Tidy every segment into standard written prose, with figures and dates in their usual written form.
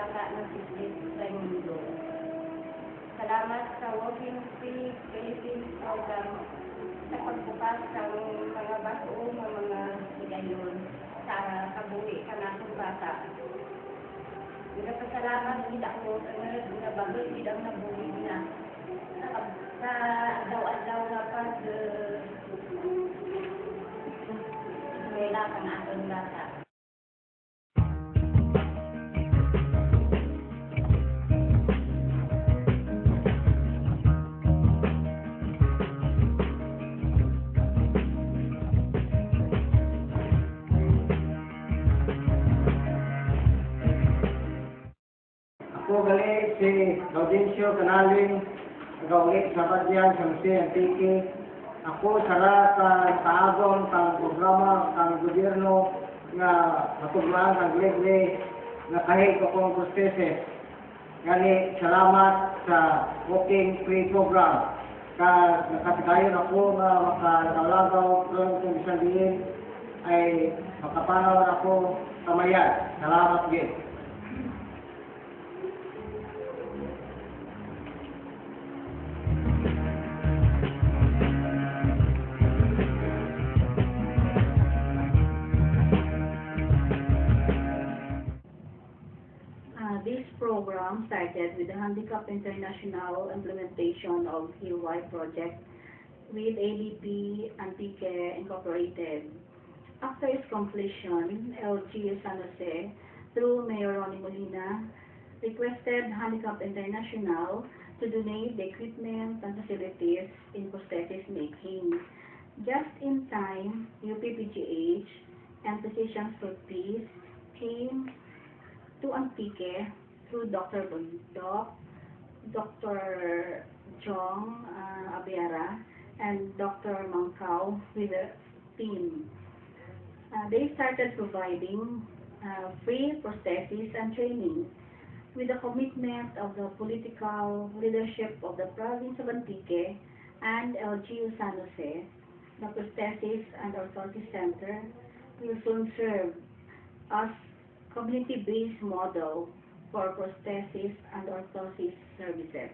bata ng Sisig sa mundo. Salamat sa Walking Free Philippines Program sa pagbukas ng mga basuong ng mga higayon sa kabuhi ka natong bata. Nagpasalamat din ako sa nabagal din ang nabuhi na sa daw-daw na pag-eskwela ka na atong bata. Ako gali si Gaudencio Canalin, nag-aulit sa Badyan, sa Jose Antique. Ako sara kaagong kang programa kang gobyerno nga matuglaan kang libre nga kahit kung proseses. Gani salamat sa Walking Free Program. Nakasigayon ako nga makalagaw kung isang diin ay makapanaw ako kamayan. Salamat din. This program started with the Handicap International implementation of HILY project with ADP Antique Incorporated. After its completion, LGU San Jose, through Mayor Ronnie Molina, requested Handicap International to donate the equipment and facilities in prosthesis making. Just in time, UPPGH and Physicians for Peace came to Antique through Dr. Bundok, Dr. Jong Abiara, and Dr. Mangkao with a team. They started providing free prosthesis and training with the commitment of the political leadership of the province of Antique and LGU San Jose. The Prosthesis and Orthosis Center will soon serve as community-based model for prosthesis and orthosis services.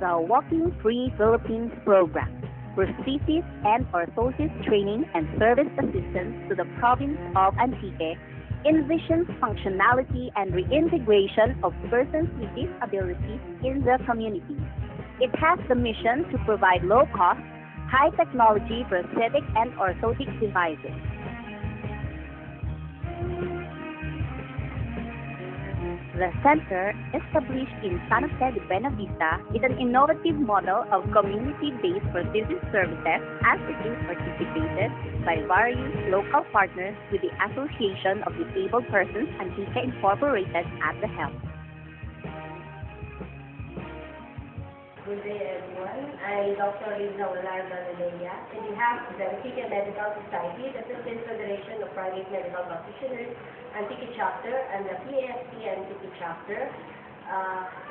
The Walking Free Philippines program, prosthesis and orthosis training and service assistance to the province of Antique, envisions functionality and reintegration of persons with disabilities in the community. It has the mission to provide low-cost, high-technology prosthetic and orthotic devices. The center, established in San Jose de Buenavista, is an innovative model of community-based prosthesis services as it is participated by various local partners with the Association of Disabled Persons Antique Incorporated at the helm. Good day, everyone. I'm Dr. Liza Olar Galilea, on behalf of the Antique Medical Society, the Philippine Federation of Private Medical Practitioners, Antique Chapter, and the PSC Antique Chapter.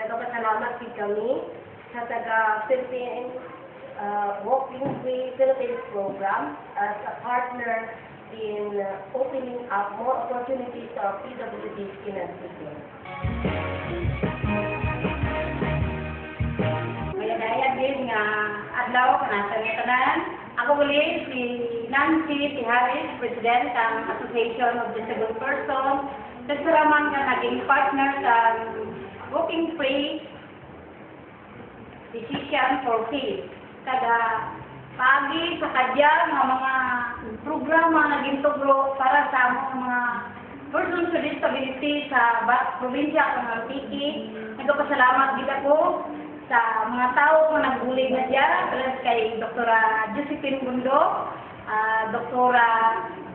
Nagpapasalamat din kami sa taga-Philippine Walking Free Philippines Program as a partner in opening up more opportunities to our PWDs in Antique. Daya din nga adlaw kanasa nga tanan. Ako uli si Nancy Harris, President ng Association of Disabled Persons. Nagsaraman nga naging partner sa Walking Free Decision for Peace. Kada pagi sa kadya nga mga programa naging tugro para sa mga persons with disability sa probinsya ng Antique. Nagpapasalamat din ako sa mga tao na nagbulig na dyan, plus kay Dr. Josephine Bundok, Dr.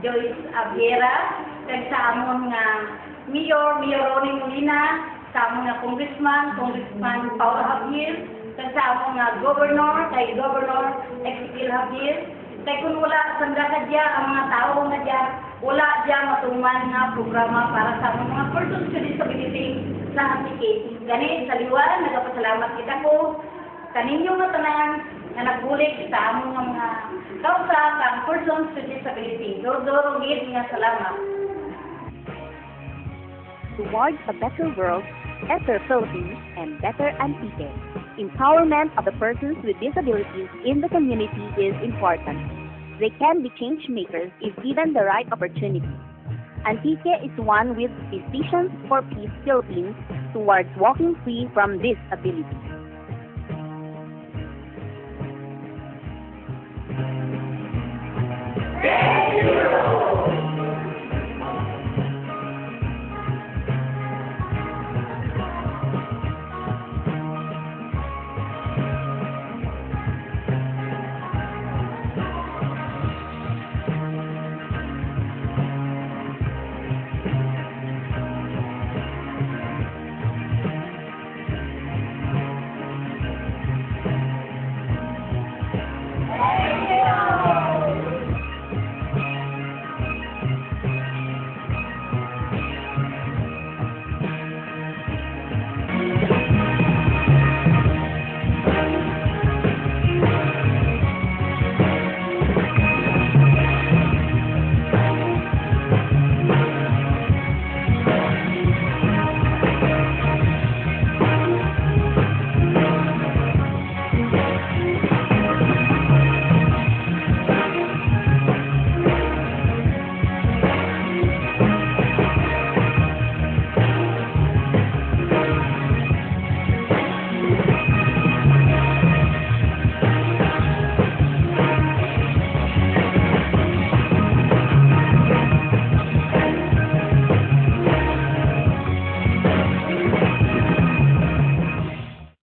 Joyce Abiera, kag sa amon nga Mayor Ronnie Molina, sa amon nga Congressman Paul Javier, kag sa amon nga Governor, kay Governor Ezequiel Javier. Kay kung wala sanda ka dyan, ang mga tao na dyan, wala dyan matuman nga programa para sa mga persons with disability sa Antique. Gani, sa liwan, nagpapasalamat kita ko kaninyo nga tanan nga nagbulig sa among mga kausa kang persons with disability. Duro gid nga salamat. Towards a better world, better Philippines, and better Antique, empowerment of the persons with disabilities in the community is important. They can be change makers if given the right opportunity. Antique is one with Physicians for Peace Philippines towards walking free from disability.